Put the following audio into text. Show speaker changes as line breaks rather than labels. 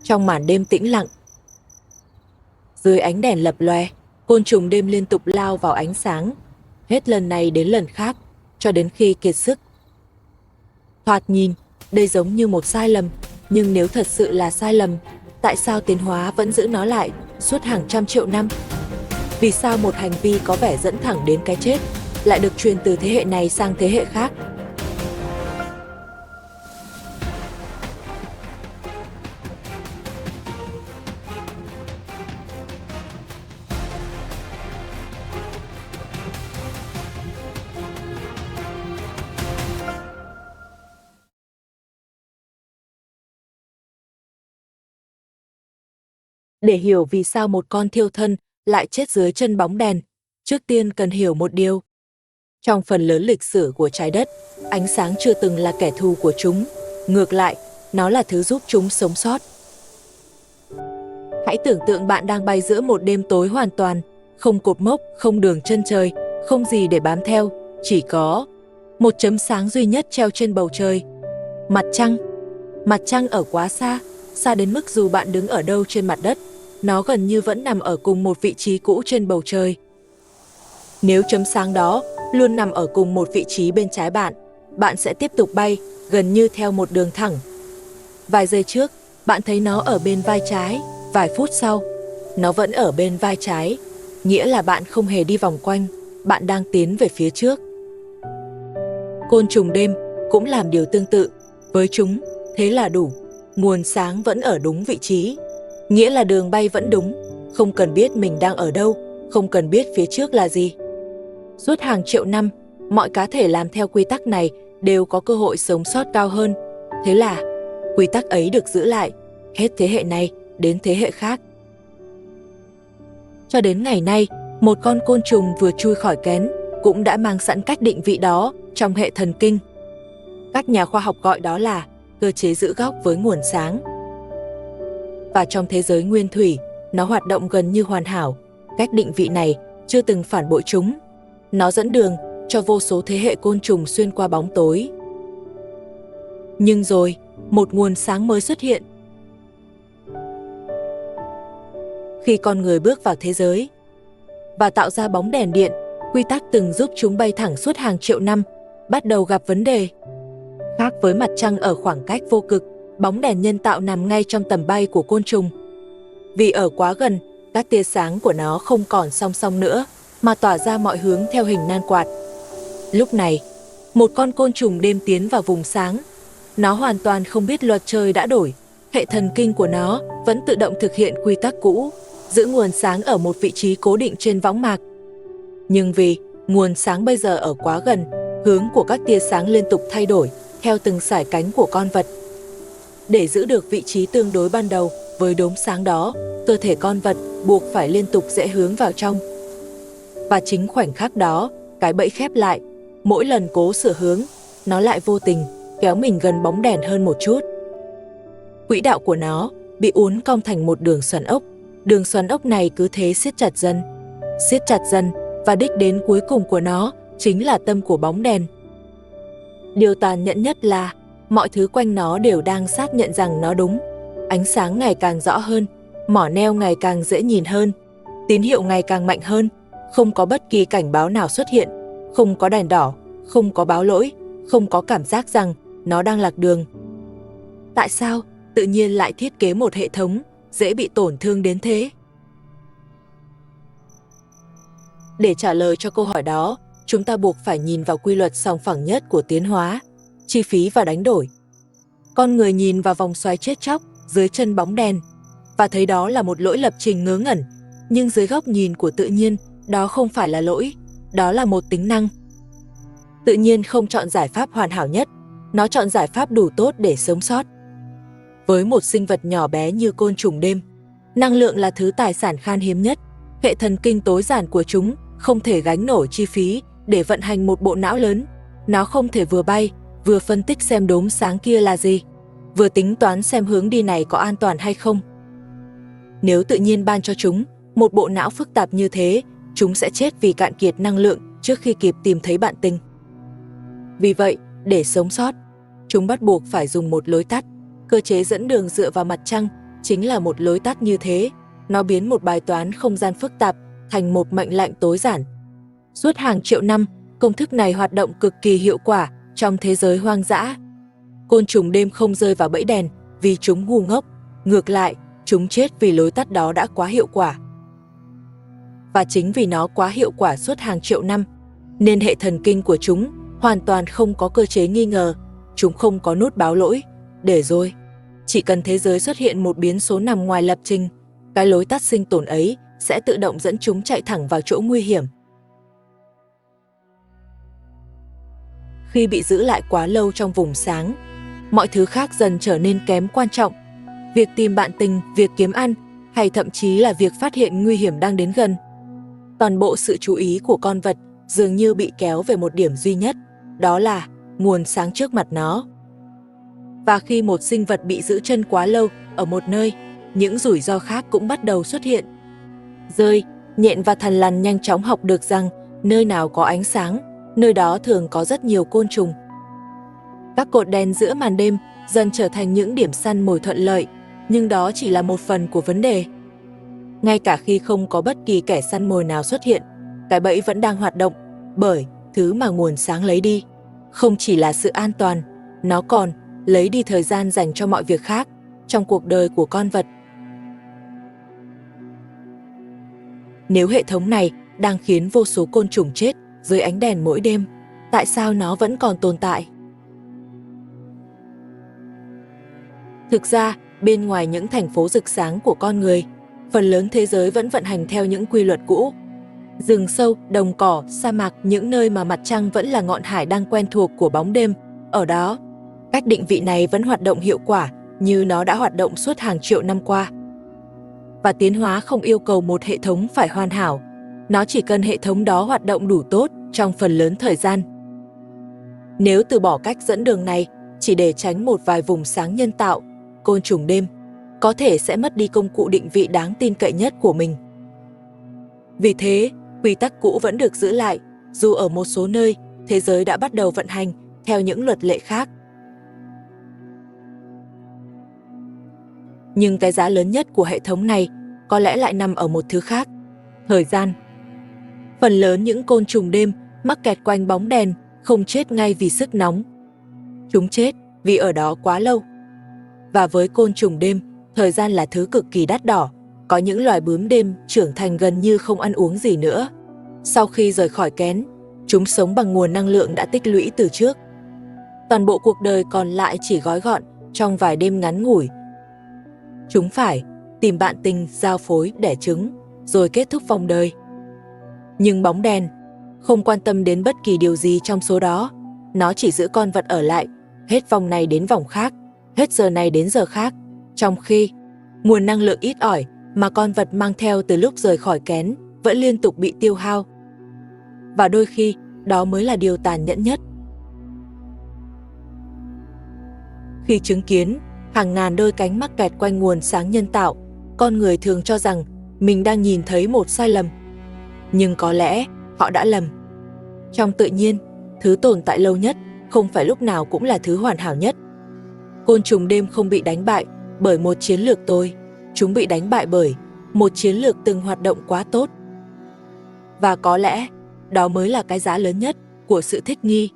Trong màn đêm tĩnh lặng, dưới ánh đèn lập loè, côn trùng đêm liên tục lao vào ánh sáng, hết lần này đến lần khác, cho đến khi kiệt sức. Thoạt nhìn, đây giống như một sai lầm, nhưng nếu thật sự là sai lầm, tại sao tiến hóa vẫn giữ nó lại suốt hàng trăm triệu năm? Vì sao một hành vi có vẻ dẫn thẳng đến cái chết lại được truyền từ thế hệ này sang thế hệ khác? Để hiểu vì sao một con thiêu thân lại chết dưới chân bóng đèn, trước tiên cần hiểu một điều. Trong phần lớn lịch sử của trái đất, ánh sáng chưa từng là kẻ thù của chúng. Ngược lại, nó là thứ giúp chúng sống sót. Hãy tưởng tượng bạn đang bay giữa một đêm tối hoàn toàn, không cột mốc, không đường chân trời, không gì để bám theo, chỉ có một chấm sáng duy nhất treo trên bầu trời. Mặt trăng. Mặt trăng ở quá xa, xa đến mức dù bạn đứng ở đâu trên mặt đất, nó gần như vẫn nằm ở cùng một vị trí cũ trên bầu trời. Nếu chấm sáng đó luôn nằm ở cùng một vị trí bên trái bạn, bạn sẽ tiếp tục bay, gần như theo một đường thẳng. Vài giây trước, bạn thấy nó ở bên vai trái, vài phút sau, nó vẫn ở bên vai trái, nghĩa là bạn không hề đi vòng quanh, bạn đang tiến về phía trước. Côn trùng đêm cũng làm điều tương tự, với chúng, thế là đủ, nguồn sáng vẫn ở đúng vị trí, nghĩa là đường bay vẫn đúng, không cần biết mình đang ở đâu, không cần biết phía trước là gì. Suốt hàng triệu năm, mọi cá thể làm theo quy tắc này đều có cơ hội sống sót cao hơn. Thế là, quy tắc ấy được giữ lại, hết thế hệ này đến thế hệ khác. Cho đến ngày nay, một con côn trùng vừa chui khỏi kén cũng đã mang sẵn cách định vị đó trong hệ thần kinh. Các nhà khoa học gọi đó là cơ chế giữ góc với nguồn sáng. Và trong thế giới nguyên thủy, nó hoạt động gần như hoàn hảo. Cách định vị này chưa từng phản bội chúng. Nó dẫn đường cho vô số thế hệ côn trùng xuyên qua bóng tối. Nhưng rồi, một nguồn sáng mới xuất hiện. Khi con người bước vào thế giới và tạo ra bóng đèn điện, quy tắc từng giúp chúng bay thẳng suốt hàng triệu năm, bắt đầu gặp vấn đề. Khác với mặt trăng ở khoảng cách vô cực, bóng đèn nhân tạo nằm ngay trong tầm bay của côn trùng. Vì ở quá gần, các tia sáng của nó không còn song song nữa, mà tỏa ra mọi hướng theo hình nan quạt. Lúc này, một con côn trùng đêm tiến vào vùng sáng. Nó hoàn toàn không biết luật trời đã đổi. Hệ thần kinh của nó vẫn tự động thực hiện quy tắc cũ, giữ nguồn sáng ở một vị trí cố định trên võng mạc. Nhưng vì nguồn sáng bây giờ ở quá gần, hướng của các tia sáng liên tục thay đổi theo từng sải cánh của con vật. Để giữ được vị trí tương đối ban đầu với đốm sáng đó, cơ thể con vật buộc phải liên tục rẽ hướng vào trong. Và chính khoảnh khắc đó, cái bẫy khép lại. Mỗi lần cố sửa hướng, nó lại vô tình kéo mình gần bóng đèn hơn một chút. Quỹ đạo của nó bị uốn cong thành một đường xoắn ốc. Đường xoắn ốc này cứ thế siết chặt dần, và đích đến cuối cùng của nó chính là tâm của bóng đèn. Điều tàn nhẫn nhất là mọi thứ quanh nó đều đang xác nhận rằng nó đúng. Ánh sáng ngày càng rõ hơn, mỏ neo ngày càng dễ nhìn hơn, tín hiệu ngày càng mạnh hơn, không có bất kỳ cảnh báo nào xuất hiện, không có đèn đỏ, không có báo lỗi, không có cảm giác rằng nó đang lạc đường. Tại sao tự nhiên lại thiết kế một hệ thống dễ bị tổn thương đến thế? Để trả lời cho câu hỏi đó, chúng ta buộc phải nhìn vào quy luật sòng phẳng nhất của tiến hóa, chi phí và đánh đổi. Con người nhìn vào vòng xoáy chết chóc dưới chân bóng đèn và thấy đó là một lỗi lập trình ngớ ngẩn, nhưng dưới góc nhìn của tự nhiên, đó không phải là lỗi, đó là một tính năng. Tự nhiên không chọn giải pháp hoàn hảo nhất, nó chọn giải pháp đủ tốt để sống sót. Với một sinh vật nhỏ bé như côn trùng đêm, năng lượng là thứ tài sản khan hiếm nhất. Hệ thần kinh tối giản của chúng không thể gánh nổi chi phí để vận hành một bộ não lớn. Nó không thể vừa bay, vừa phân tích xem đốm sáng kia là gì, vừa tính toán xem hướng đi này có an toàn hay không. Nếu tự nhiên ban cho chúng một bộ não phức tạp như thế, chúng sẽ chết vì cạn kiệt năng lượng trước khi kịp tìm thấy bạn tình. Vì vậy, để sống sót, chúng bắt buộc phải dùng một lối tắt, cơ chế dẫn đường dựa vào mặt trăng, chính là một lối tắt như thế. Nó biến một bài toán không gian phức tạp thành một mệnh lệnh tối giản. Suốt hàng triệu năm, công thức này hoạt động cực kỳ hiệu quả trong thế giới hoang dã. Côn trùng đêm không rơi vào bẫy đèn vì chúng ngu ngốc, ngược lại, chúng chết vì lối tắt đó đã quá hiệu quả. Và chính vì nó quá hiệu quả suốt hàng triệu năm, nên hệ thần kinh của chúng hoàn toàn không có cơ chế nghi ngờ, chúng không có nút báo lỗi, để rồi. Chỉ cần thế giới xuất hiện một biến số nằm ngoài lập trình, cái lối tắt sinh tồn ấy sẽ tự động dẫn chúng chạy thẳng vào chỗ nguy hiểm. Khi bị giữ lại quá lâu trong vùng sáng, mọi thứ khác dần trở nên kém quan trọng. Việc tìm bạn tình, việc kiếm ăn, hay thậm chí là việc phát hiện nguy hiểm đang đến gần. Toàn bộ sự chú ý của con vật dường như bị kéo về một điểm duy nhất, đó là nguồn sáng trước mặt nó. Và khi một sinh vật bị giữ chân quá lâu ở một nơi, những rủi ro khác cũng bắt đầu xuất hiện. Dơi, nhện và thằn lằn nhanh chóng học được rằng nơi nào có ánh sáng, nơi đó thường có rất nhiều côn trùng. Các cột đèn giữa màn đêm dần trở thành những điểm săn mồi thuận lợi, nhưng đó chỉ là một phần của vấn đề. Ngay cả khi không có bất kỳ kẻ săn mồi nào xuất hiện, cái bẫy vẫn đang hoạt động, bởi thứ mà nguồn sáng lấy đi không chỉ là sự an toàn, nó còn lấy đi thời gian dành cho mọi việc khác trong cuộc đời của con vật. Nếu hệ thống này đang khiến vô số côn trùng chết dưới ánh đèn mỗi đêm, tại sao nó vẫn còn tồn tại? Thực ra, bên ngoài những thành phố rực sáng của con người, phần lớn thế giới vẫn vận hành theo những quy luật cũ. Rừng sâu, đồng cỏ, sa mạc, những nơi mà mặt trăng vẫn là ngọn hải đăng quen thuộc của bóng đêm, ở đó, cách định vị này vẫn hoạt động hiệu quả như nó đã hoạt động suốt hàng triệu năm qua. Và tiến hóa không yêu cầu một hệ thống phải hoàn hảo, nó chỉ cần hệ thống đó hoạt động đủ tốt trong phần lớn thời gian. Nếu từ bỏ cách dẫn đường này chỉ để tránh một vài vùng sáng nhân tạo, côn trùng đêm có thể sẽ mất đi công cụ định vị đáng tin cậy nhất của mình. Vì thế, quy tắc cũ vẫn được giữ lại, dù ở một số nơi, thế giới đã bắt đầu vận hành theo những luật lệ khác. Nhưng cái giá lớn nhất của hệ thống này có lẽ lại nằm ở một thứ khác: thời gian. Phần lớn những côn trùng đêm mắc kẹt quanh bóng đèn không chết ngay vì sức nóng. Chúng chết vì ở đó quá lâu. Và với côn trùng đêm, thời gian là thứ cực kỳ đắt đỏ. Có những loài bướm đêm trưởng thành gần như không ăn uống gì nữa. Sau khi rời khỏi kén, chúng sống bằng nguồn năng lượng đã tích lũy từ trước. Toàn bộ cuộc đời còn lại chỉ gói gọn trong vài đêm ngắn ngủi. Chúng phải tìm bạn tình, giao phối, đẻ trứng, rồi kết thúc vòng đời. Nhưng bóng đèn không quan tâm đến bất kỳ điều gì trong số đó. Nó chỉ giữ con vật ở lại, hết vòng này đến vòng khác, hết giờ này đến giờ khác, trong khi nguồn năng lượng ít ỏi mà con vật mang theo từ lúc rời khỏi kén vẫn liên tục bị tiêu hao. Và đôi khi, đó mới là điều tàn nhẫn nhất. Khi chứng kiến hàng ngàn đôi cánh mắc kẹt quanh nguồn sáng nhân tạo, con người thường cho rằng mình đang nhìn thấy một sai lầm. Nhưng có lẽ họ đã lầm. Trong tự nhiên, thứ tồn tại lâu nhất không phải lúc nào cũng là thứ hoàn hảo nhất. Côn trùng đêm không bị đánh bại bởi một chiến lược tồi, chúng bị đánh bại bởi một chiến lược từng hoạt động quá tốt. Và có lẽ đó mới là cái giá lớn nhất của sự thích nghi.